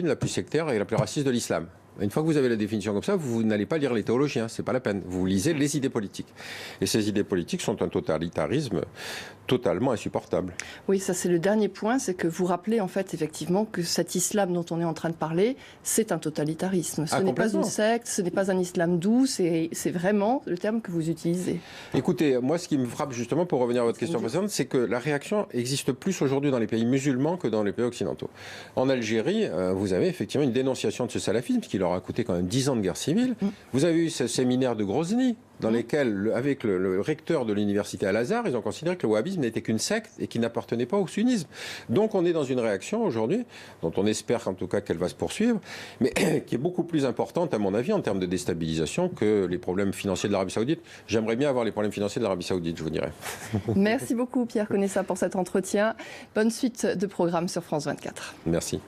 la plus sectaire et la plus raciste de l'islam. Une fois que vous avez la définition comme ça, vous n'allez pas lire les théologiens, c'est pas la peine. Vous lisez les idées politiques. Et ces idées politiques sont un totalitarisme totalement insupportable. Oui, ça c'est le dernier point, c'est que vous rappelez en fait effectivement que cet islam dont on est en train de parler, c'est un totalitarisme. Ce n'est pas une secte, ce n'est pas un islam doux, c'est vraiment le terme que vous utilisez. Écoutez, moi ce qui me frappe justement, pour revenir à votre question précédente, c'est que la réaction existe plus aujourd'hui dans les pays musulmans que dans les pays occidentaux. En Algérie, vous avez effectivement une dénonciation de ce salafisme qui leur a coûté quand même 10 ans de guerre civile. Vous avez eu ce séminaire de Grozny, dans lesquels, avec le recteur de l'université Al-Azhar, ils ont considéré que le wahhabisme n'était qu'une secte et qui n'appartenait pas au sunnisme. Donc on est dans une réaction aujourd'hui, dont on espère en tout cas qu'elle va se poursuivre, mais qui est beaucoup plus importante à mon avis en termes de déstabilisation que les problèmes financiers de l'Arabie Saoudite. J'aimerais bien avoir les problèmes financiers de l'Arabie Saoudite, je vous dirais. Merci beaucoup Pierre Conessa pour cet entretien. Bonne suite de programme sur France 24. Merci.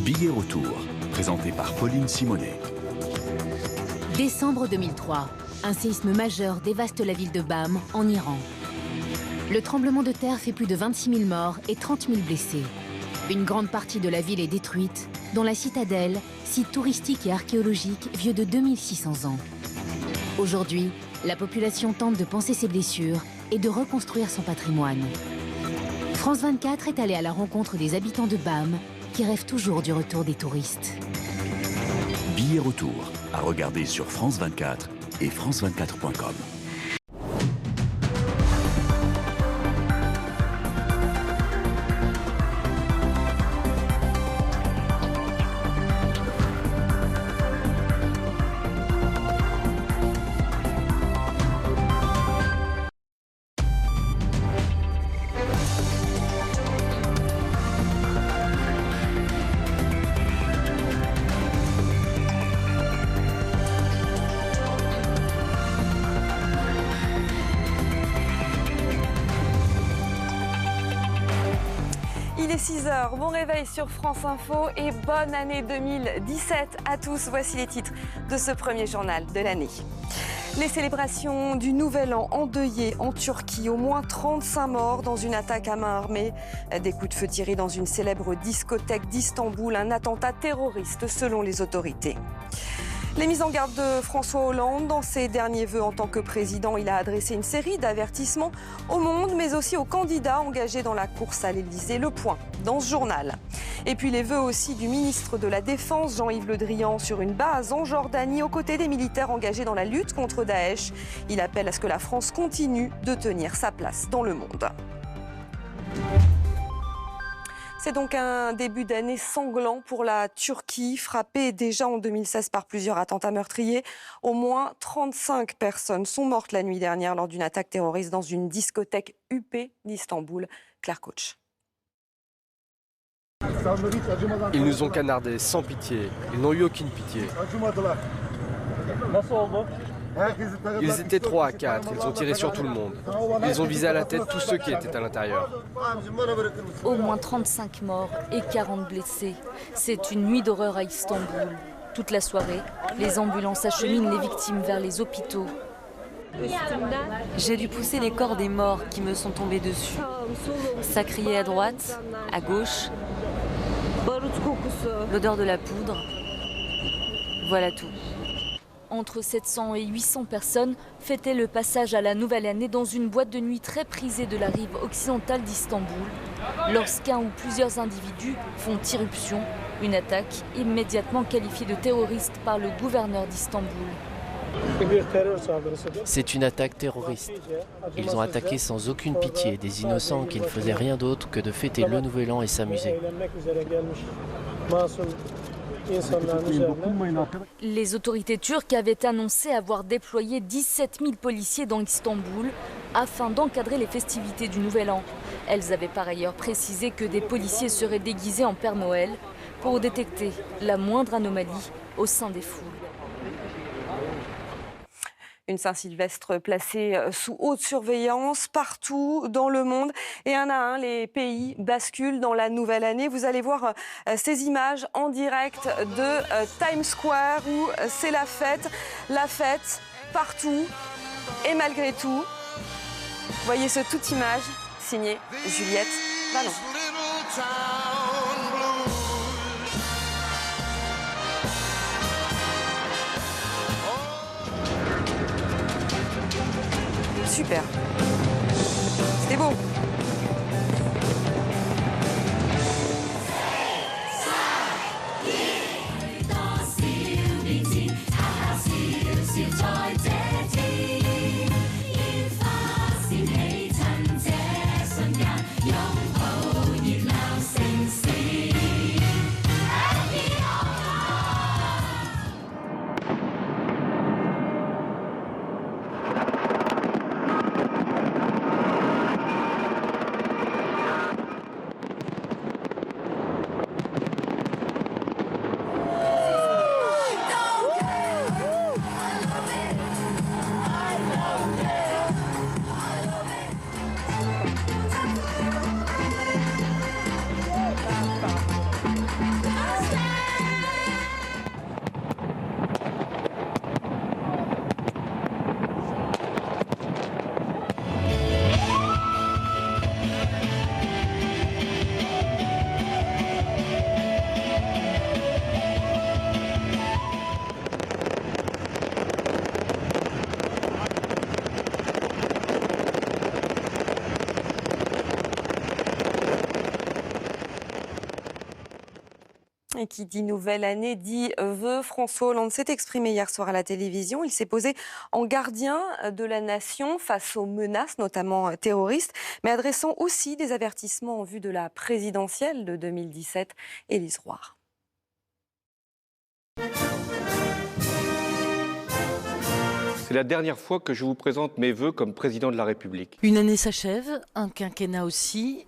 Billet retour, présenté par Pauline Simonet. Décembre 2003, un séisme majeur dévaste la ville de Bam, en Iran. Le tremblement de terre fait plus de 26 000 morts et 30 000 blessés. Une grande partie de la ville est détruite, dont la citadelle, site touristique et archéologique vieux de 2600 ans. Aujourd'hui, la population tente de panser ses blessures et de reconstruire son patrimoine. France 24 est allée à la rencontre des habitants de Bam, qui rêvent toujours du retour des touristes. Billet retour, à regarder sur France 24 et france24.com. Il est 6h, bon réveil sur France Info et bonne année 2017 à tous. Voici les titres de ce premier journal de l'année. Les célébrations du Nouvel An endeuillées en Turquie. Au moins 35 morts dans une attaque à main armée. Des coups de feu tirés dans une célèbre discothèque d'Istanbul. Un attentat terroriste selon les autorités. Les mises en garde de François Hollande. Dans ses derniers vœux en tant que président, il a adressé une série d'avertissements au monde, mais aussi aux candidats engagés dans la course à l'Elysée. Le point dans ce journal. Et puis les vœux aussi du ministre de la Défense, Jean-Yves Le Drian, sur une base en Jordanie, aux côtés des militaires engagés dans la lutte contre Daesh. Il appelle à ce que la France continue de tenir sa place dans le monde. C'est donc un début d'année sanglant pour la Turquie, frappée déjà en 2016 par plusieurs attentats meurtriers. Au moins 35 personnes sont mortes la nuit dernière lors d'une attaque terroriste dans une discothèque huppée d'Istanbul. Claire Koch. Ils nous ont canardés sans pitié. Ils n'ont eu aucune pitié. Ils étaient 3 à 4, ils ont tiré sur tout le monde. Ils ont visé à la tête tous ceux qui étaient à l'intérieur. Au moins 35 morts et 40 blessés. C'est une nuit d'horreur à Istanbul. Toute la soirée, les ambulances acheminent les victimes vers les hôpitaux. J'ai dû pousser les corps des morts qui me sont tombés dessus. Ça criait à droite, à gauche. L'odeur de la poudre. Voilà tout. Entre 700 et 800 personnes fêtaient le passage à la nouvelle année dans une boîte de nuit très prisée de la rive occidentale d'Istanbul. Lorsqu'un ou plusieurs individus font irruption, une attaque immédiatement qualifiée de terroriste par le gouverneur d'Istanbul. C'est une attaque terroriste. Ils ont attaqué sans aucune pitié des innocents qui ne faisaient rien d'autre que de fêter le Nouvel An et s'amuser. Les autorités turques avaient annoncé avoir déployé 17 000 policiers dans Istanbul afin d'encadrer les festivités du Nouvel An. Elles avaient par ailleurs précisé que des policiers seraient déguisés en Père Noël pour détecter la moindre anomalie au sein des foules. Une Saint-Sylvestre placée sous haute surveillance partout dans le monde. Et un à un, les pays basculent dans la nouvelle année. Vous allez voir ces images en direct de Times Square où c'est la fête partout et malgré tout. Voyez ce toute image signée Juliette Ballon. Super. C'était beau. Et qui dit nouvelle année dit vœux. François Hollande s'est exprimé hier soir à la télévision. Il s'est posé en gardien de la nation face aux menaces, notamment terroristes, mais adressant aussi des avertissements en vue de la présidentielle de 2017. Élise Roire. C'est la dernière fois que je vous présente mes vœux comme président de la République. Une année s'achève, un quinquennat aussi.